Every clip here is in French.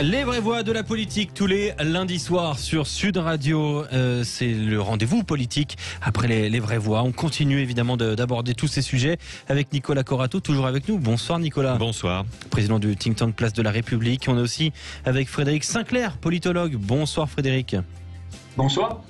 Les vraies voix de la politique tous les lundis soirs sur Sud Radio. C'est le rendez-vous politique après les vraies voix. On continue évidemment d'aborder tous ces sujets avec Nicolas Corato, toujours avec nous. Bonsoir Nicolas. Bonsoir. Président du think tank Place de la République. On est aussi avec Frédéric Sinclair, politologue. Bonsoir Frédéric. Bonsoir.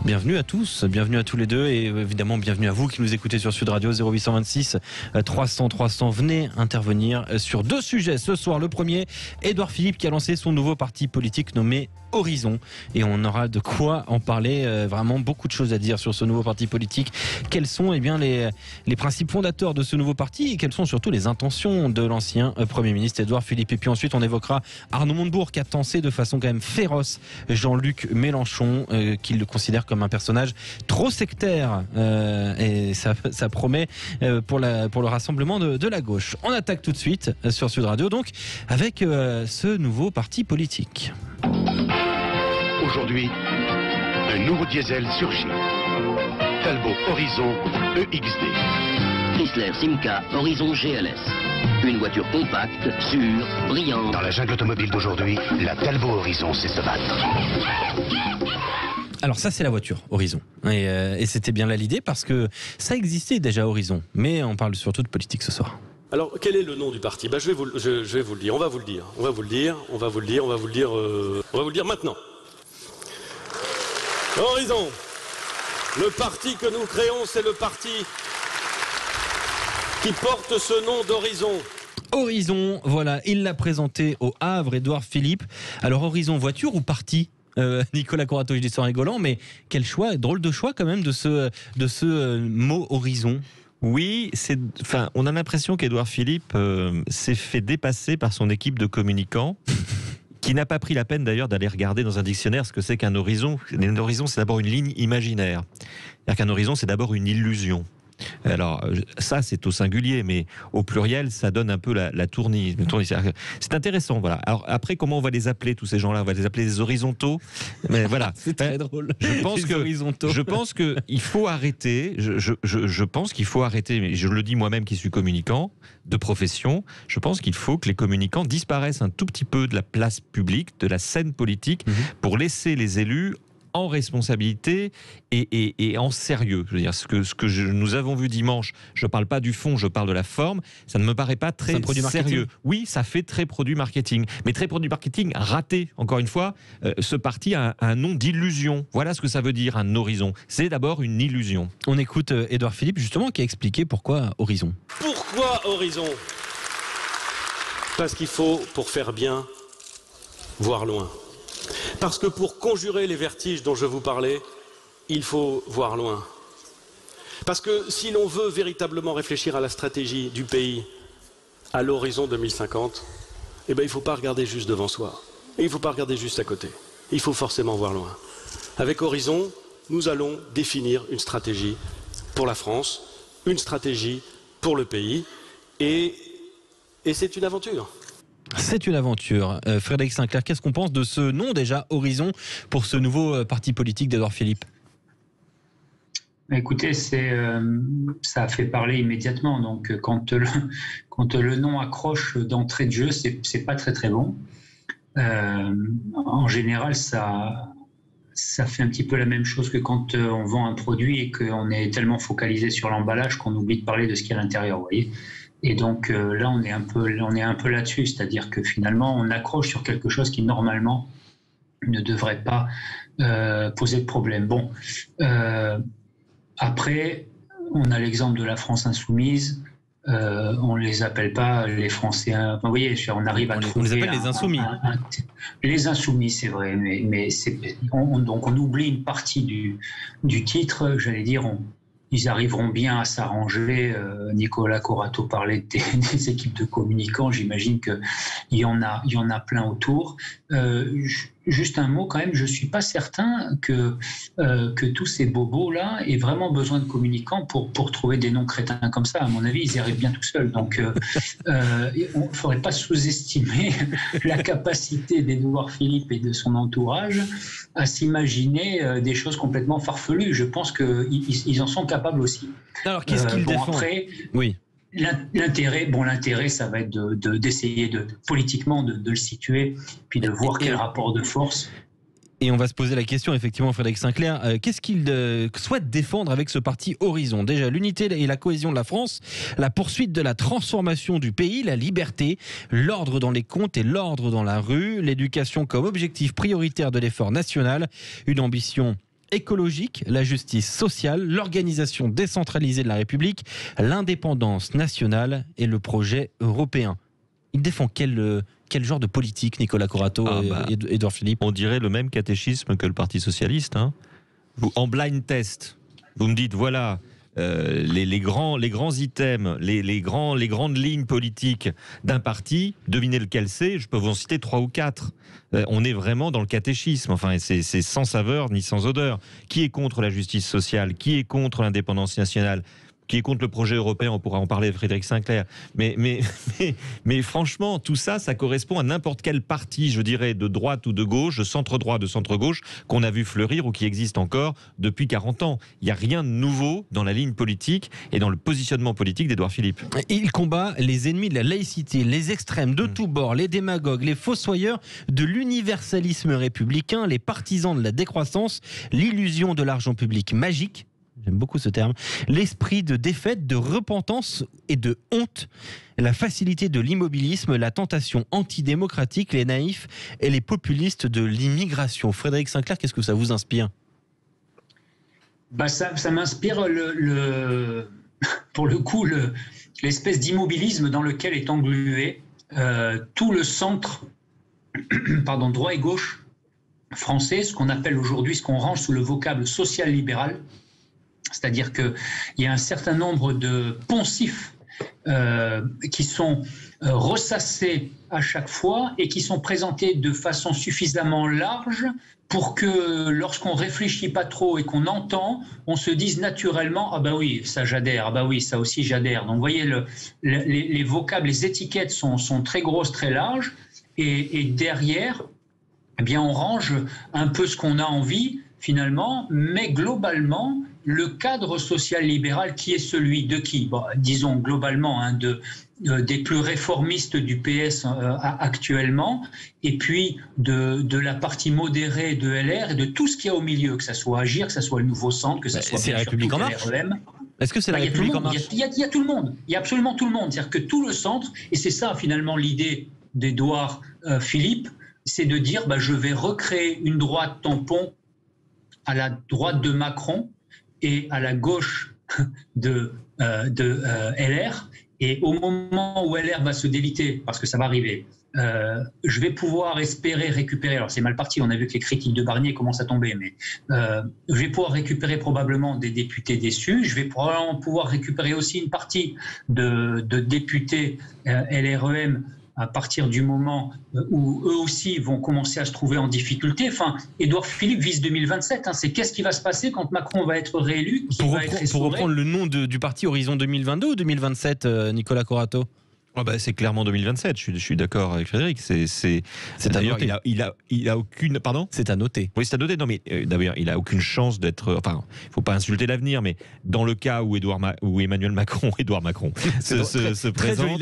Bienvenue à tous, bienvenue à tous les deux et évidemment bienvenue à vous qui nous écoutez sur Sud Radio 0826 300 300. Venez intervenir sur deux sujets ce soir. Le premier, Édouard Philippe qui a lancé son nouveau parti politique nommé Horizon et on aura de quoi en parler, vraiment beaucoup de choses à dire sur ce nouveau parti politique. Quels sont les principes fondateurs de ce nouveau parti et quelles sont surtout les intentions de l'ancien Premier ministre Édouard Philippe. Et puis ensuite on évoquera Arnaud Montebourg qui a tensé de façon quand même féroce Jean-Luc Mélenchon, qu'il le considère comme un personnage trop sectaire et ça promet pour le rassemblement de la gauche. On attaque tout de suite sur Sud Radio donc avec ce nouveau parti politique. Aujourd'hui, un nouveau diesel surgit. Talbot Horizon EXD. Chrysler Simca Horizon GLS. Une voiture compacte, sûre, brillante. Dans la jungle automobile d'aujourd'hui, la Talbot Horizon sait se battre. Alors ça c'est la voiture Horizon et c'était bien là l'idée parce que ça existait déjà Horizon, mais on parle surtout de politique ce soir. Alors, quel est le nom du parti ? Je vais vous le dire. On va vous le dire maintenant. Horizon. Le parti que nous créons, c'est le parti qui porte ce nom d'Horizon. Horizon, voilà, il l'a présenté au Havre, Édouard Philippe. Alors Horizon, voiture ou parti ? Nicolas Corato, je dis ça en rigolant, mais quel choix, drôle de choix quand même de ce mot Horizon. Oui, on a l'impression qu'Édouard Philippe s'est fait dépasser par son équipe de communicants, qui n'a pas pris la peine d'ailleurs d'aller regarder dans un dictionnaire ce que c'est qu'un horizon. Un horizon, c'est d'abord une ligne imaginaire. C'est-à-dire qu'un horizon, c'est d'abord une illusion. Alors ça c'est au singulier, mais au pluriel ça donne un peu la tournie. C'est intéressant, voilà. Alors après, comment on va les appeler tous ces gens-là ? On va les appeler des horizontaux. Mais voilà, c'est très drôle. Je pense que il faut arrêter. Je pense qu'il faut arrêter. Mais je le dis moi-même qui suis communicant de profession. Je pense qu'il faut que les communicants disparaissent un tout petit peu de la place publique, de la scène politique, pour laisser les élus en responsabilité et en sérieux. Je veux dire, ce que nous avons vu dimanche, je ne parle pas du fond, je parle de la forme, ça ne me paraît pas très sérieux. Oui, ça fait très produit marketing, mais très produit marketing raté. Encore une fois, ce parti a un nom d'illusion. Voilà ce que ça veut dire, un horizon. C'est d'abord une illusion. On écoute Édouard Philippe, justement, qui a expliqué pourquoi Horizon. Pourquoi Horizon ? Parce qu'il faut, pour faire bien, voir loin. Parce que pour conjurer les vertiges dont je vous parlais, il faut voir loin. Parce que si l'on veut véritablement réfléchir à la stratégie du pays à l'horizon 2050, il ne faut pas regarder juste devant soi. Et il ne faut pas regarder juste à côté. Il faut forcément voir loin. Avec Horizon, nous allons définir une stratégie pour la France, une stratégie pour le pays, et c'est une aventure. C'est une aventure. Frédéric Sinclair, qu'est-ce qu'on pense de ce nom déjà, Horizon, pour ce nouveau parti politique d'Édouard Philippe ? Écoutez, ça a fait parler immédiatement. Donc, quand le nom accroche d'entrée de jeu, c'est pas très très bon. En général, ça fait un petit peu la même chose que quand on vend un produit et qu'on est tellement focalisé sur l'emballage qu'on oublie de parler de ce qu'il y a à l'intérieur, vous voyez. Et donc là, on est un peu là-dessus, c'est-à-dire que finalement, on accroche sur quelque chose qui normalement ne devrait pas poser de problème. Bon, après, on a l'exemple de la France insoumise. On les appelle pas les Français. Vous voyez, on arrive à trouver. On les appelle les insoumis. Les insoumis, c'est vrai, mais donc on oublie une partie du titre. J'allais dire, ils arriveront bien à s'arranger. Nicolas Corato parlait des équipes de communicants. J'imagine qu'il y en a plein autour. Juste un mot quand même, je ne suis pas certain que tous ces bobos-là aient vraiment besoin de communicants pour trouver des noms crétins comme ça. À mon avis, ils y arrivent bien tout seuls. Donc, il ne faudrait pas sous-estimer la capacité d'Édouard Philippe et de son entourage à s'imaginer des choses complètement farfelues. Je pense qu'ils en sont capables aussi. Alors, qu'est-ce qu'ils défendent ? Après, oui. L'intérêt, ça va être d'essayer politiquement de le situer, puis de voir quel rapport de force. Et on va se poser la question, effectivement, Frédéric Sinclair, qu'est-ce qu'il souhaite défendre avec ce parti Horizon? Déjà, l'unité et la cohésion de la France, la poursuite de la transformation du pays, la liberté, l'ordre dans les comptes et l'ordre dans la rue, l'éducation comme objectif prioritaire de l'effort national, une ambition écologique, la justice sociale, l'organisation décentralisée de la République, l'indépendance nationale et le projet européen. Il défend quel genre de politique, Nicolas Corato et Édouard Philippe? On dirait le même catéchisme que le Parti socialiste. Hein. En blind test, vous me dites, voilà, les grands items, les grandes lignes politiques d'un parti, devinez lequel c'est, je peux vous en citer 3 ou 4. On est vraiment dans le catéchisme, enfin, c'est sans saveur ni sans odeur. Qui est contre la justice sociale? Qui est contre l'indépendance nationale? Qui est contre le projet européen? On pourra en parler avec Frédéric Sinclair. Mais franchement, tout ça, ça correspond à n'importe quel parti, je dirais, de droite ou de gauche, de centre-droit, de centre-gauche, qu'on a vu fleurir ou qui existe encore depuis 40 ans. Il n'y a rien de nouveau dans la ligne politique et dans le positionnement politique d'Édouard Philippe. Il combat les ennemis de la laïcité, les extrêmes de tous bords, les démagogues, les fossoyeurs de l'universalisme républicain, les partisans de la décroissance, l'illusion de l'argent public magique. J'aime beaucoup ce terme. L'esprit de défaite, de repentance et de honte, la facilité de l'immobilisme, la tentation antidémocratique, les naïfs et les populistes de l'immigration. Frédéric Sinclair, qu'est-ce que ça vous inspire? Ça m'inspire pour le coup l'espèce d'immobilisme dans lequel est englué tout le centre, droit et gauche français, ce qu'on appelle aujourd'hui, ce qu'on range sous le vocable social-libéral. C'est-à-dire qu'il y a un certain nombre de poncifs qui sont ressassés à chaque fois et qui sont présentés de façon suffisamment large pour que lorsqu'on réfléchit pas trop et qu'on entend, on se dise naturellement « Ah ben oui, ça j'adhère, ah ben oui, ça aussi j'adhère ». Donc vous voyez, les vocables, les étiquettes sont très grosses, très larges et derrière, eh bien, on range un peu ce qu'on a envie finalement, mais globalement, le cadre social-libéral qui est celui de qui? Disons globalement des plus réformistes du PS actuellement, et puis de la partie modérée de LR et de tout ce qu'il y a au milieu, que ça soit Agir, que ça soit le Nouveau Centre, que ça soit c'est la République en marche. Est-ce que c'est la République en marche? Il y a tout le monde, il y a absolument tout le monde. C'est-à-dire que tout le centre, et c'est ça finalement l'idée d'Édouard Philippe, c'est de dire je vais recréer une droite tampon à la droite de Macron et à la gauche de LR. Et au moment où LR va se déliter, parce que ça va arriver, je vais pouvoir espérer récupérer, alors c'est mal parti, on a vu que les critiques de Barnier commencent à tomber, mais je vais pouvoir récupérer probablement des députés déçus, je vais probablement pouvoir récupérer aussi une partie de députés LREM à partir du moment où eux aussi vont commencer à se trouver en difficulté. Enfin, Édouard Philippe vise 2027. C'est qu'est-ce qui va se passer quand Macron va être réélu? Pour reprendre le nom du parti Horizon 2022 ou 2027, Nicolas Corato? C'est clairement 2027, je suis d'accord avec Frédéric. C'est d'ailleurs, il a aucune... Pardon ? C'est à noter. Oui, c'est à noter. Non, mais d'ailleurs, il a aucune chance d'être... Enfin, il ne faut pas insulter l'avenir, mais dans le cas où Emmanuel Macron, se présente,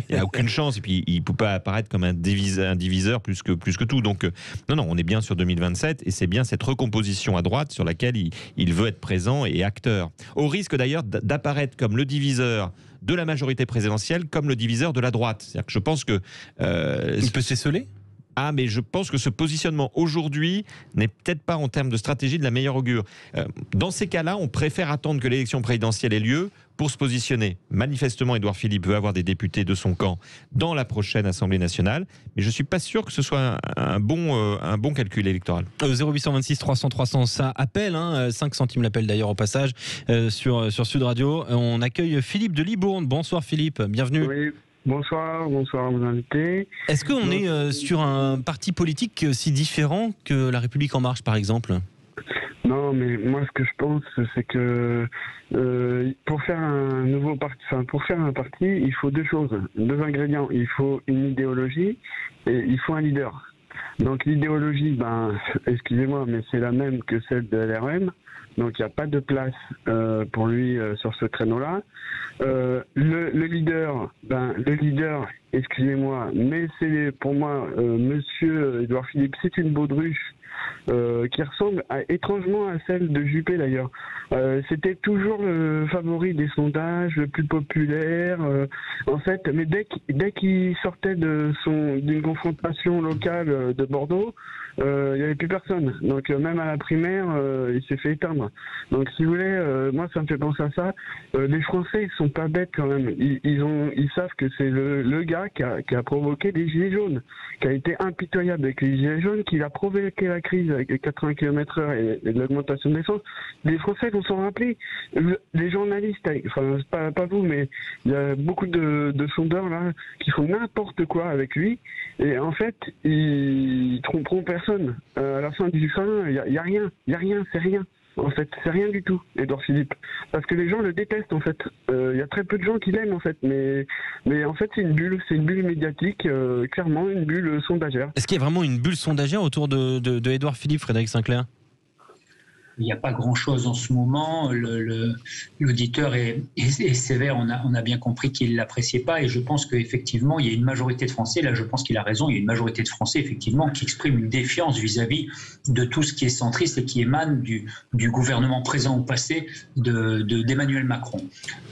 il n'a aucune chance. Et puis, il ne peut pas apparaître comme un diviseur plus que tout. Donc, non, on est bien sur 2027, et c'est bien cette recomposition à droite sur laquelle il veut être présent et acteur. Au risque d'ailleurs d'apparaître comme le diviseur de la majorité présidentielle comme le diviseur de la droite. C'est-à-dire que je pense que... il peut s'esseler ? Mais je pense que ce positionnement aujourd'hui n'est peut-être pas en termes de stratégie de la meilleure augure. Dans ces cas-là, on préfère attendre que l'élection présidentielle ait lieu pour se positionner. Manifestement, Édouard Philippe veut avoir des députés de son camp dans la prochaine Assemblée nationale, mais je ne suis pas sûr que ce soit un bon calcul électoral. 0826 300 300, ça appelle, 5 centimes l'appel d'ailleurs au passage, sur Sud Radio. On accueille Philippe de Libourne. Bonsoir Philippe, bienvenue. Oui. Bonsoir à vos invités. Est-ce qu'on est sur un parti politique si différent que La République En Marche, par exemple ? Non, mais moi, ce que je pense, c'est que pour faire un parti, il faut deux choses, deux ingrédients. Il faut une idéologie et il faut un leader. Donc l'idéologie, excusez-moi, mais c'est la même que celle de LREM. donc il n'y a pas de place pour lui sur ce créneau-là. Le leader, excusez-moi, mais c'est pour moi, monsieur Édouard Philippe, c'est une baudruche qui ressemble étrangement à celle de Juppé d'ailleurs. C'était toujours le favori des sondages, le plus populaire, en fait, mais dès qu'il sortait d'une confrontation locale de Bordeaux, il n'y avait plus personne. Donc même à la primaire, il s'est fait éteindre. Donc si vous voulez, moi ça me fait penser à ça. Les Français, ils sont pas bêtes quand même. Ils savent que c'est le gars qui a provoqué les gilets jaunes, qui a été impitoyable avec les gilets jaunes, qui a provoqué la crise avec les 80 km/h et l'augmentation de l'essence. Les Français vont s'en rappeler. Les journalistes, enfin pas vous, mais il y a beaucoup de sondeurs là qui font n'importe quoi avec lui. Et en fait, ils tromperont personne. À la fin du fin, il y a rien, c'est rien. En fait, c'est rien du tout, Édouard Philippe. Parce que les gens le détestent, en fait. Il y a très peu de gens qui l'aiment, en fait. Mais en fait, c'est une bulle médiatique, clairement, une bulle sondagère. Est-ce qu'il y a vraiment une bulle sondagère autour de Édouard Philippe, Frédéric Sinclair ? Il n'y a pas grand-chose en ce moment. L'auditeur est sévère. On a bien compris qu'il ne l'appréciait pas. Et je pense qu'effectivement, il y a une majorité de Français, là je pense qu'il a raison, il y a une majorité de Français, effectivement, qui expriment une défiance vis-à-vis de tout ce qui est centriste et qui émane du gouvernement présent ou passé d'Emmanuel Macron.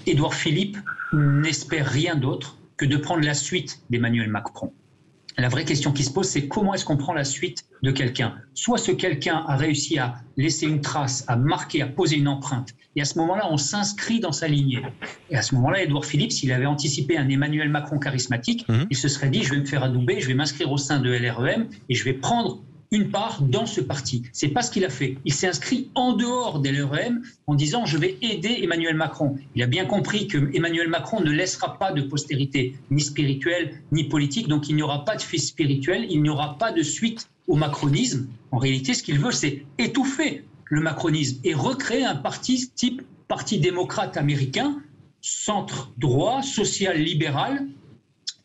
Édouard Philippe n'espère rien d'autre que de prendre la suite d'Emmanuel Macron. La vraie question qui se pose, c'est comment est-ce qu'on prend la suite de quelqu'un ? Soit ce quelqu'un a réussi à laisser une trace, à marquer, à poser une empreinte. Et à ce moment-là, on s'inscrit dans sa lignée. Et à ce moment-là, Édouard Philippe, s'il avait anticipé un Emmanuel Macron charismatique, il se serait dit, je vais me faire adouber, je vais m'inscrire au sein de LREM et je vais prendre une part dans ce parti. C'est pas ce qu'il a fait. Il s'est inscrit en dehors des LREM en disant je vais aider Emmanuel Macron. Il a bien compris que Emmanuel Macron ne laissera pas de postérité, ni spirituelle, ni politique, donc il n'y aura pas de fils spirituel, il n'y aura pas de suite au macronisme. En réalité, ce qu'il veut, c'est étouffer le macronisme et recréer un parti type parti démocrate américain, centre-droit, social-libéral,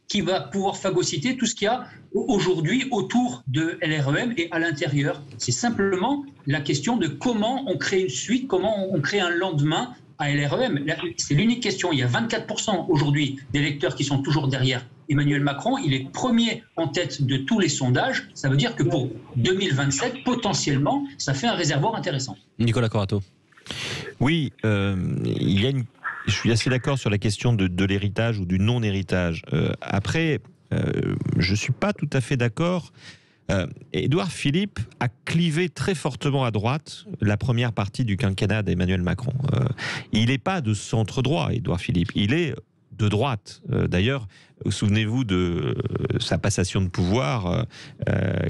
qui va pouvoir phagocyter tout ce qu'il y a aujourd'hui autour de LREM et à l'intérieur. C'est simplement la question de comment on crée une suite, comment on crée un lendemain à LREM. C'est l'unique question. Il y a 24% aujourd'hui d'électeurs qui sont toujours derrière Emmanuel Macron. Il est premier en tête de tous les sondages. Ça veut dire que pour 2027, potentiellement, ça fait un réservoir intéressant. Nicolas Corato. Oui, il y a une... Je suis assez d'accord sur la question de l'héritage ou du non-héritage. Après, je ne suis pas tout à fait d'accord. Édouard Philippe a clivé très fortement à droite la première partie du quinquennat d'Emmanuel Macron. Il n'est pas de centre-droit, Édouard Philippe. Il est de droite. D'ailleurs, souvenez-vous de sa passation de pouvoir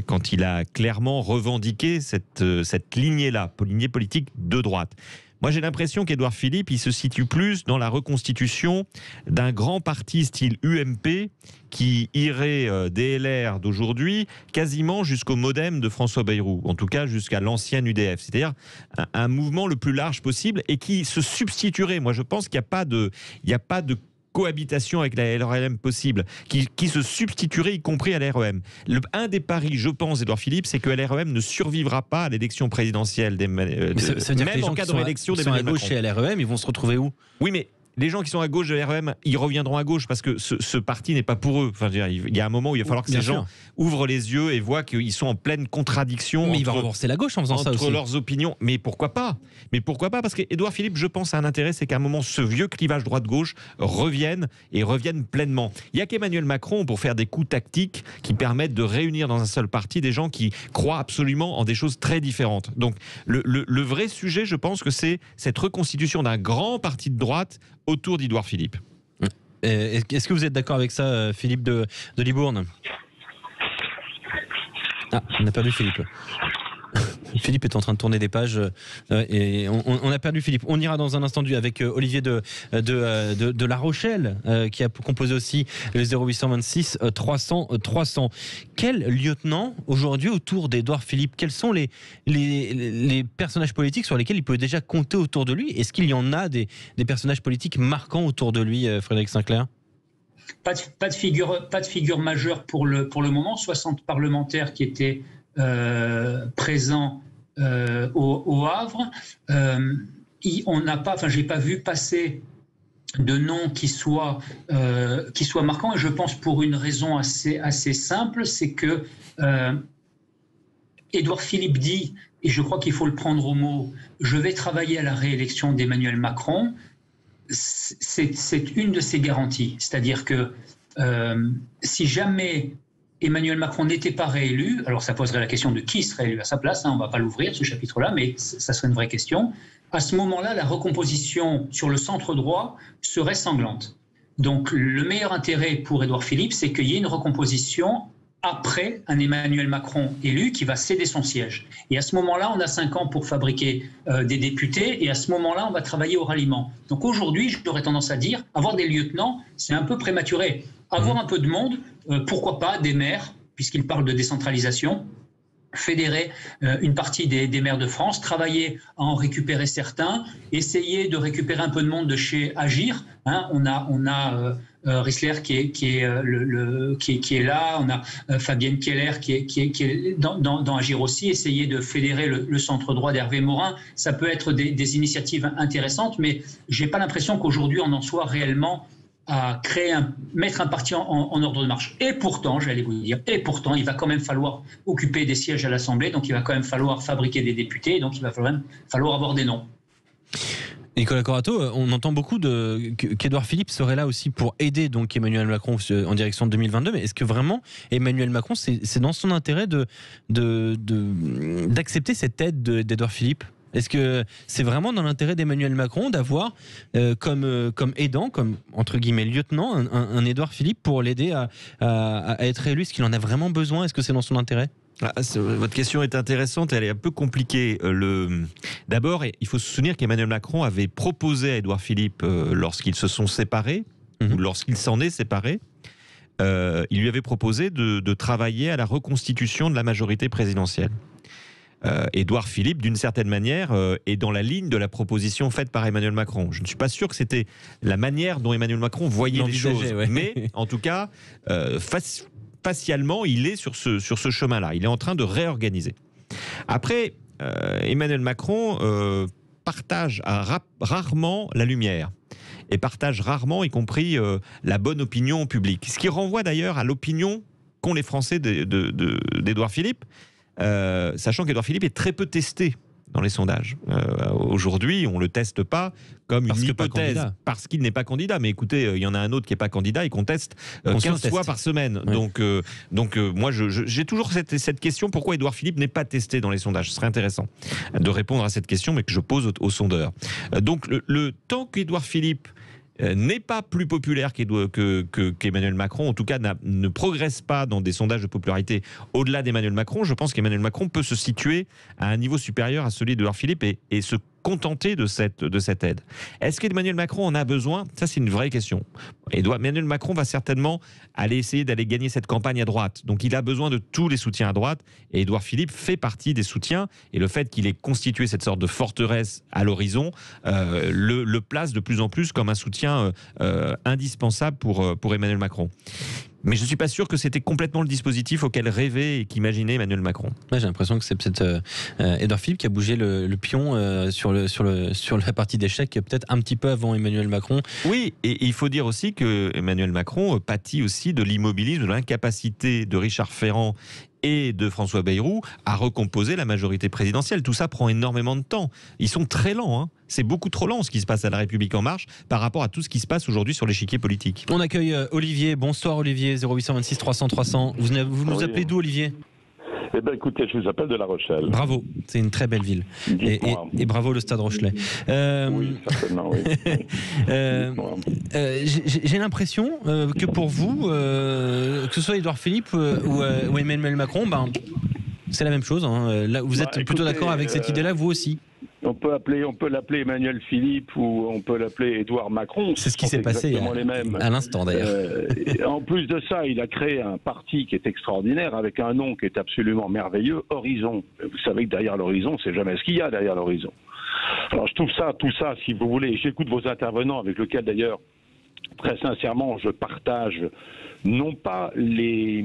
quand il a clairement revendiqué cette lignée-là, lignée politique de droite. Moi, j'ai l'impression qu'Édouard Philippe, il se situe plus dans la reconstitution d'un grand parti style UMP qui irait des LR d'aujourd'hui quasiment jusqu'au MoDem de François Bayrou, en tout cas jusqu'à l'ancienne UDF. C'est-à-dire un mouvement le plus large possible et qui se substituerait. Moi, je pense qu'il n'y a pas de cohabitation avec la LREM possible, qui se substituerait y compris à l'LREM. Un des paris, je pense, Édouard Philippe, c'est que l'LREM ne survivra pas à l'élection présidentielle, même en cas de réélection d'Emmanuel Macron. Chez LREM, ils vont se retrouver où ? Oui, mais les gens qui sont à gauche de l'REM, ils reviendront à gauche parce que ce parti n'est pas pour eux. Enfin, il y a un moment où il va falloir que ces gens ouvrent les yeux et voient qu'ils sont en pleine contradiction. Mais il va renforcer la gauche en faisant ça aussi. Entre leurs opinions. Mais pourquoi pas ? Parce qu'Édouard Philippe, je pense, a un intérêt, c'est qu'à un moment, ce vieux clivage droite-gauche revienne pleinement. Il n'y a qu'Emmanuel Macron pour faire des coups tactiques qui permettent de réunir dans un seul parti des gens qui croient absolument en des choses très différentes. Donc, le vrai sujet, je pense que c'est cette reconstitution d'un grand parti de droite autour d'Édouard Philippe. Est-ce que vous êtes d'accord avec ça, Philippe de Libourne ? Ah, on a perdu Philippe. Philippe est en train de tourner des pages et on a perdu Philippe. On ira dans un instant avec Olivier de La Rochelle qui a composé aussi le 0826 300 300. Quel lieutenant aujourd'hui autour d'Édouard Philippe ? Quels sont les personnages politiques sur lesquels il peut déjà compter autour de lui ? Est-ce qu'il y en a des personnages politiques marquants autour de lui, Frédéric Sinclair ? Pas de figure majeure pour le moment. 60 parlementaires qui étaient présents au Havre. On n'a pas, enfin, j'ai pas vu passer de noms qui soient marquants. Et je pense pour une raison assez simple, c'est que Édouard Philippe dit, et je crois qu'il faut le prendre au mot, je vais travailler à la réélection d'Emmanuel Macron. C'est une de ses garanties. C'est-à-dire que si jamais Emmanuel Macron n'était pas réélu, alors ça poserait la question de qui serait élu à sa place, on ne va pas l'ouvrir ce chapitre-là, mais ça serait une vraie question. À ce moment-là, la recomposition sur le centre droit serait sanglante. Donc le meilleur intérêt pour Édouard Philippe, c'est qu'il y ait une recomposition après un Emmanuel Macron élu qui va céder son siège. Et à ce moment-là, on a 5 ans pour fabriquer des députés, et à ce moment-là, on va travailler au ralliement. Donc aujourd'hui, j'aurais tendance à dire, avoir des lieutenants, c'est un peu prématuré. Avoir un peu de monde, pourquoi pas des maires, puisqu'il parle de décentralisation, fédérer une partie des maires de France, travailler à en récupérer certains, essayer de récupérer un peu de monde de chez Agir. On a Rissler qui est là, on a Fabienne Keller qui est dans Agir aussi, essayer de fédérer le centre droit d'Hervé Morin. Ça peut être des initiatives intéressantes, mais j'ai pas l'impression qu'aujourd'hui on en soit réellement à mettre un parti en ordre de marche. Et pourtant, j'allais vous dire, il va quand même falloir occuper des sièges à l'Assemblée, donc il va quand même falloir fabriquer des députés, donc il va quand même falloir avoir des noms. Nicolas Corato, on entend beaucoup qu'Édouard Philippe serait là aussi pour aider donc Emmanuel Macron en direction de 2022, mais est-ce que vraiment Emmanuel Macron, c'est dans son intérêt d'accepter cette aide d'Édouard Philippe ? Est-ce que c'est vraiment dans l'intérêt d'Emmanuel Macron d'avoir comme aidant, comme entre guillemets lieutenant, un Édouard Philippe pour l'aider à être élu? Est-ce qu'il en a vraiment besoin? Est-ce que c'est dans son intérêt? Votre question est intéressante, elle est un peu compliquée. D'abord, il faut se souvenir qu'Emmanuel Macron avait proposé à Édouard Philippe, lorsqu'ils se sont séparés, ou lorsqu'il s'en est séparé, il lui avait proposé de travailler à la reconstitution de la majorité présidentielle. Édouard Philippe, d'une certaine manière, est dans la ligne de la proposition faite par Emmanuel Macron. Je ne suis pas sûr que c'était la manière dont Emmanuel Macron voyait les choses, mais en tout cas, facialement, il est sur ce chemin-là. Il est en train de réorganiser. Après, Emmanuel Macron partage rarement la lumière et partage rarement, y compris la bonne opinion publique. Ce qui renvoie d'ailleurs à l'opinion qu'ont les Français d'Édouard Philippe, sachant qu'Édouard Philippe est très peu testé dans les sondages. Aujourd'hui, on ne le teste pas comme une hypothèse, parce qu'il n'est pas candidat. Mais écoutez, il y en a un autre qui n'est pas candidat et qu'on teste 15 fois par semaine. Ouais. Donc moi, j'ai toujours cette question, pourquoi Édouard Philippe n'est pas testé dans les sondages? Ce serait intéressant de répondre à cette question, mais que je pose aux sondeurs. Donc le temps qu'Édouard Philippe n'est pas plus populaire qu'Emmanuel Macron, en tout cas ne progresse pas dans des sondages de popularité au-delà d'Emmanuel Macron, je pense qu'Emmanuel Macron peut se situer à un niveau supérieur à celui d'Édouard Philippe et se contenter de cette aide. Est-ce qu'Emmanuel Macron en a besoin? Ça, c'est une vraie question. Emmanuel Macron va certainement essayer d'aller gagner cette campagne à droite. Donc, il a besoin de tous les soutiens à droite. Et Édouard Philippe fait partie des soutiens. Et le fait qu'il ait constitué cette sorte de forteresse à l'horizon le place de plus en plus comme un soutien indispensable pour Emmanuel Macron. Mais je ne suis pas sûr que c'était complètement le dispositif auquel rêvait et qu'imaginait Emmanuel Macron. Ouais, j'ai l'impression que c'est peut-être Édouard Philippe qui a bougé le pion sur la partie d'échecs peut-être un petit peu avant Emmanuel Macron. Oui, et il faut dire aussi que Emmanuel Macron pâtit aussi de l'immobilisme, de l'incapacité de Richard Ferrand et de François Bayrou à recomposer la majorité présidentielle. Tout ça prend énormément de temps. Ils sont très lents. C'est beaucoup trop lent ce qui se passe à La République En Marche par rapport à tout ce qui se passe aujourd'hui sur l'échiquier politique. On accueille Olivier. Bonsoir Olivier, 0826 300 300. Vous nous appelez d'où Olivier? Eh bien, écoutez, je vous appelle de La Rochelle. Bravo, c'est une très belle ville. Et bravo le Stade Rochelais. Oui, certainement, oui. J'ai l'impression que pour vous, que ce soit Édouard Philippe ou Emmanuel Macron, c'est la même chose. Là, vous êtes plutôt d'accord avec cette idée-là, vous aussi? On peut l'appeler Emmanuel Philippe ou on peut l'appeler Édouard Macron. C'est ce qui s'est passé à l'instant d'ailleurs. En plus de ça, il a créé un parti qui est extraordinaire avec un nom qui est absolument merveilleux, Horizon. Vous savez que derrière l'horizon, c'est jamais ce qu'il y a derrière l'horizon. Alors je trouve tout ça, si vous voulez, j'écoute vos intervenants avec lesquels d'ailleurs, très sincèrement, je partage non pas les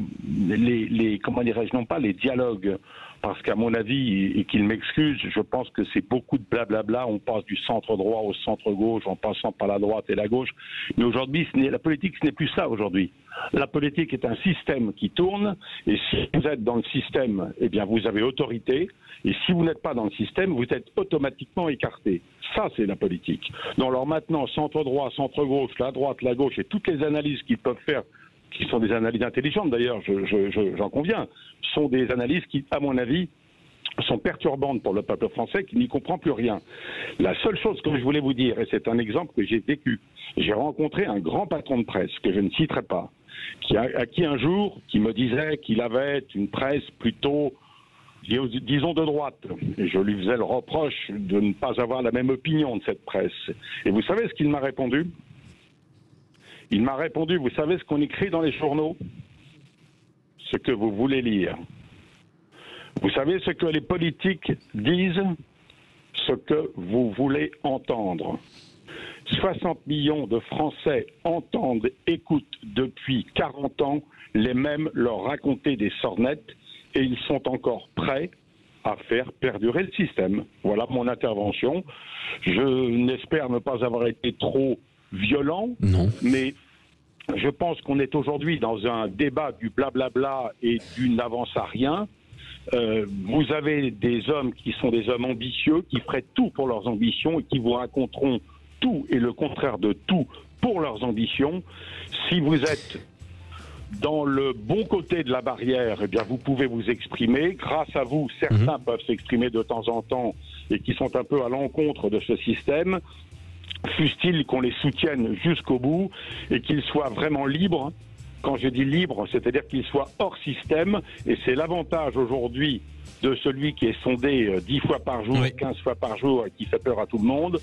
comment dirais-je, non pas les dialogues parce qu'à mon avis, et qu'il m'excuse, je pense que c'est beaucoup de blablabla. On passe du centre droit au centre gauche en passant par la droite et la gauche. Mais aujourd'hui, la politique, ce n'est plus ça aujourd'hui. La politique est un système qui tourne, et si vous êtes dans le système, eh bien vous avez autorité, et si vous n'êtes pas dans le système, vous êtes automatiquement écarté. Ça, c'est la politique. Donc alors maintenant, centre droit, centre gauche, la droite, la gauche, et toutes les analyses qu'ils peuvent faire, qui sont des analyses intelligentes d'ailleurs, j'en conviens, sont des analyses qui, à mon avis, sont perturbantes pour le peuple français qui n'y comprend plus rien. La seule chose que je voulais vous dire, et c'est un exemple que j'ai vécu, j'ai rencontré un grand patron de presse, que je ne citerai pas, à qui un jour, qui me disait qu'il avait une presse plutôt, disons, de droite. Et je lui faisais le reproche de ne pas avoir la même opinion de cette presse. Et vous savez ce qu'il m'a répondu ? Il m'a répondu, vous savez ce qu'on écrit dans les journaux ? Ce que vous voulez lire. Vous savez ce que les politiques disent ? Ce que vous voulez entendre. 60 millions de Français entendent, écoutent depuis 40 ans les mêmes leur raconter des sornettes et ils sont encore prêts à faire perdurer le système. Voilà mon intervention. Je n'espère ne pas avoir été trop violent, non, mais je pense qu'on est aujourd'hui dans un débat du blablabla et du n'avance à rien. Vous avez des hommes qui sont des hommes ambitieux, qui feraient tout pour leurs ambitions et qui vous raconteront tout et le contraire de tout pour leurs ambitions. Si vous êtes dans le bon côté de la barrière, eh bien vous pouvez vous exprimer. Grâce à vous, certains peuvent s'exprimer de temps en temps et qui sont un peu à l'encontre de ce système. Fût-il qu'on les soutienne jusqu'au bout et qu'ils soient vraiment libres. Quand je dis libre, c'est-à-dire qu'il soit hors système, et c'est l'avantage aujourd'hui de celui qui est sondé 10 fois par jour, 15 fois par jour, et qui fait peur à tout le monde,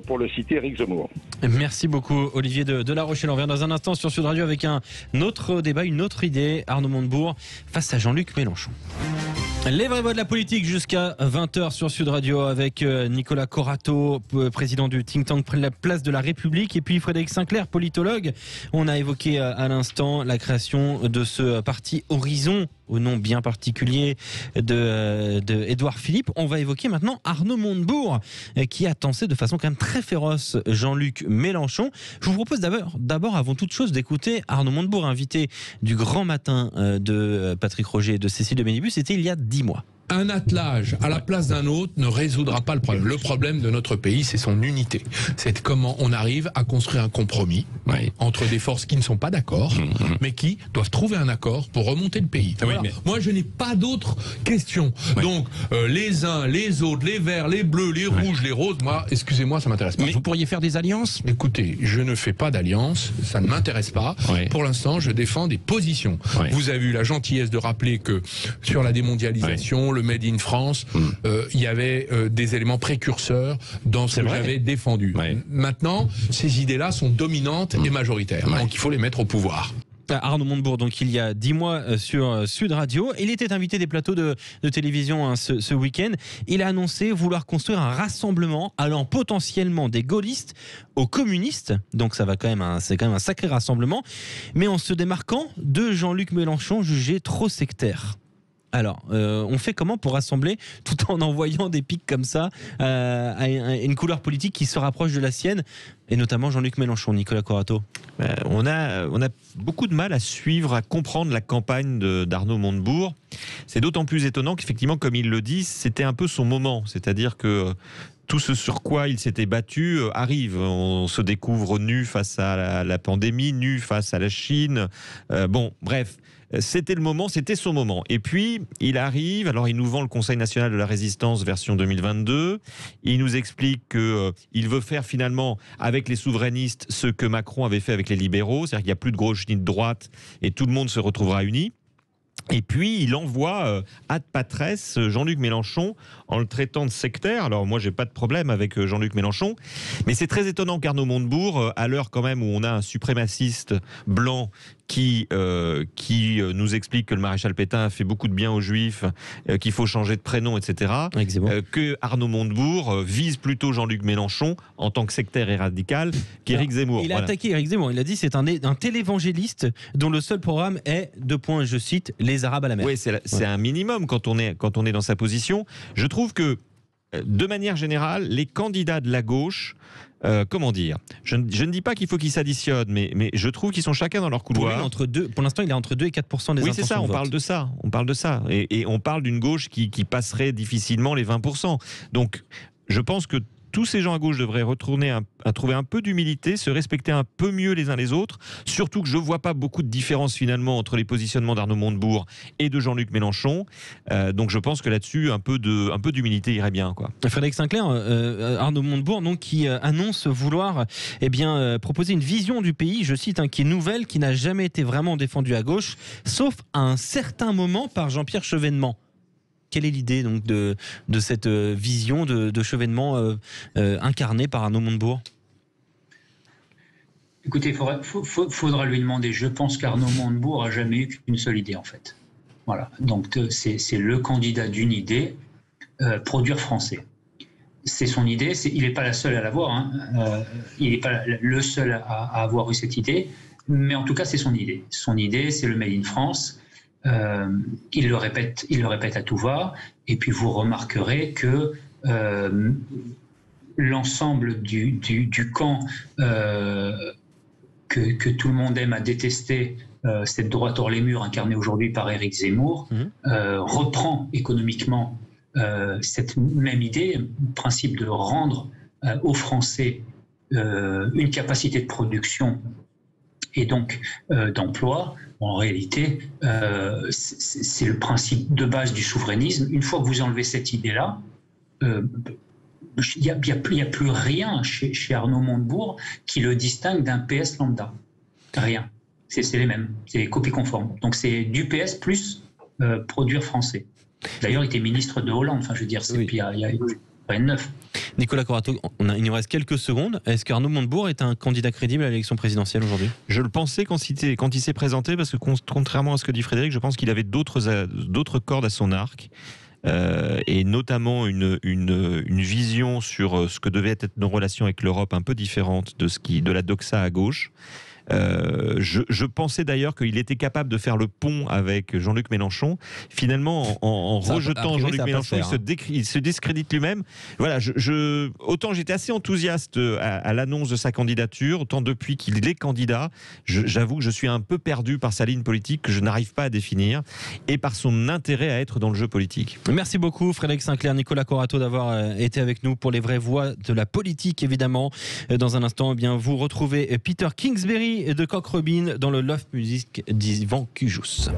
pour le citer Éric Zemmour. Merci beaucoup Olivier de La Rochelle. On revient dans un instant sur Sud Radio avec un autre débat, une autre idée. Arnaud Montebourg face à Jean-Luc Mélenchon. Les vrais voix de la politique jusqu'à 20h sur Sud Radio avec Nicolas Corato, président du think tank La Place de la République, et puis Frédéric Sinclair, politologue. On a évoqué à l'instant la création de ce parti Horizon, au nom bien particulier de Édouard Philippe. On va évoquer maintenant Arnaud Montebourg, qui a tensé de façon quand même très féroce Jean-Luc Mélenchon. Je vous propose d'abord, avant toute chose, d'écouter Arnaud Montebourg, invité du Grand Matin de Patrick Roger et de Cécile de Ménibus. C'était il y a 10 mois. Un attelage à la place d'un autre ne résoudra pas le problème. Le problème de notre pays, c'est son unité. C'est comment on arrive à construire un compromis entre des forces qui ne sont pas d'accord, mais qui doivent trouver un accord pour remonter le pays. Voilà. Moi, je n'ai pas d'autres questions. Donc, les uns, les autres, les verts, les bleus, les rouges, les roses, moi, excusez-moi, ça m'intéresse pas. Mais vous pourriez faire des alliances ? Écoutez, je ne fais pas d'alliance, ça ne m'intéresse pas. Pour l'instant, je défends des positions. Vous avez eu la gentillesse de rappeler que sur la démondialisation, le Made in France, il y avait des éléments précurseurs dans ce que j'avais défendu. Maintenant, ces idées-là sont dominantes et majoritaires. Donc il faut les mettre au pouvoir. Arnaud Montebourg, donc il y a 10 mois sur Sud Radio. Il était invité des plateaux de télévision ce week-end. Il a annoncé vouloir construire un rassemblement allant potentiellement des gaullistes aux communistes. Donc ça va c'est quand même un sacré rassemblement, mais en se démarquant de Jean-Luc Mélenchon, jugé trop sectaire. Alors, on fait comment pour rassembler tout en envoyant des pics comme ça à une couleur politique qui se rapproche de la sienne, et notamment Jean-Luc Mélenchon, Nicolas Corato? On a beaucoup de mal à suivre, à comprendre la campagne d'Arnaud Montebourg. C'est d'autant plus étonnant qu'effectivement, comme il le dit, c'était un peu son moment. C'est-à-dire que tout ce sur quoi il s'était battu arrive. On se découvre nu face à la pandémie, nu face à la Chine. Bon, bref. C'était le moment, c'était son moment. Et puis, il arrive, alors il nous vend le Conseil national de la résistance version 2022. Il nous explique qu'il veut faire finalement avec les souverainistes ce que Macron avait fait avec les libéraux, c'est-à-dire qu'il n'y a plus de gauche ni de droite et tout le monde se retrouvera uni. Et puis, il envoie ad patresse Jean-Luc Mélenchon en le traitant de sectaire. Alors, moi, j'ai pas de problème avec Jean-Luc Mélenchon. Mais c'est très étonnant qu'Arnaud Montebourg, à l'heure quand même où on a un suprémaciste blanc qui nous explique que le maréchal Pétain a fait beaucoup de bien aux Juifs, qu'il faut changer de prénom, etc. Que Arnaud Montebourg vise plutôt Jean-Luc Mélenchon en tant que sectaire et radical qu'Éric Zemmour. Il a attaqué Éric Zemmour. Il a dit c'est un télévangéliste dont le seul programme est, je cite, les Arabes à la mer. Oui, c'est un minimum quand on est dans sa position. Je trouve que, de manière générale, les candidats de la gauche, comment dire, je ne dis pas qu'il faut qu'ils s'additionnent, mais je trouve qu'ils sont chacun dans leur couloir. Pour l'instant, il est entre 2 et 4% des intentions de vote. Oui, c'est ça, on parle de ça. Et on parle d'une gauche qui passerait difficilement les 20%. Donc, je pense que tous ces gens à gauche devraient retourner à trouver un peu d'humilité, se respecter un peu mieux les uns les autres. Surtout que je ne vois pas beaucoup de différence finalement entre les positionnements d'Arnaud Montebourg et de Jean-Luc Mélenchon. Donc je pense que là-dessus, un peu d'humilité irait bien, quoi. Frédéric Sinclair, Arnaud Montebourg, donc, qui annonce vouloir proposer une vision du pays, je cite, qui est nouvelle, qui n'a jamais été vraiment défendue à gauche, sauf à un certain moment par Jean-Pierre Chevènement. Quelle est l'idée donc de cette vision de Chevènement incarnée par Arnaud Montebourg ? Écoutez, faudra lui demander. Je pense qu'Arnaud Montebourg n'a jamais eu qu'une seule idée, en fait. Voilà. Donc c'est le candidat d'une idée, produire français. C'est son idée. Il n'est pas la seule à l'avoir. Hein. Il n'est pas le seul à avoir eu cette idée. Mais en tout cas, c'est son idée. Son idée, c'est le Made in France. Il le répète à tout va, et puis vous remarquerez que l'ensemble du camp que tout le monde aime à détester, cette droite hors les murs incarnée aujourd'hui par Éric Zemmour, reprend économiquement cette même idée, le principe de rendre aux Français une capacité de production et donc d'emploi. En réalité, c'est le principe de base du souverainisme. Une fois que vous enlevez cette idée-là, il n'y a plus rien chez Arnaud Montebourg qui le distingue d'un PS lambda. Rien. C'est les mêmes. C'est copie conforme. Donc c'est du PS plus produire français. D'ailleurs, il était ministre de Hollande. Enfin, je veux dire, il y a rien de neuf. Nicolas Corato, il nous reste quelques secondes. Est-ce qu'Arnaud Montebourg est un candidat crédible à l'élection présidentielle aujourd'hui ? Je le pensais quand il s'est présenté, parce que contrairement à ce que dit Frédéric, je pense qu'il avait d'autres cordes à son arc. Et notamment une vision sur ce que devaient être nos relations avec l'Europe un peu différente de la doxa à gauche. Je pensais d'ailleurs qu'il était capable de faire le pont avec Jean-Luc Mélenchon. Finalement, en rejetant Jean-Luc Mélenchon, il se discrédite lui-même. Voilà, autant j'étais assez enthousiaste à l'annonce de sa candidature, autant depuis qu'il est candidat, j'avoue que je suis un peu perdu par sa ligne politique que je n'arrive pas à définir et par son intérêt à être dans le jeu politique. Merci beaucoup Frédéric Sinclair, Nicolas Corato d'avoir été avec nous pour les vraies voix de la politique, évidemment. Dans un instant, vous retrouvez Peter Kingsbury de Coq Robin dans le Love Music d'Yvan Cujous.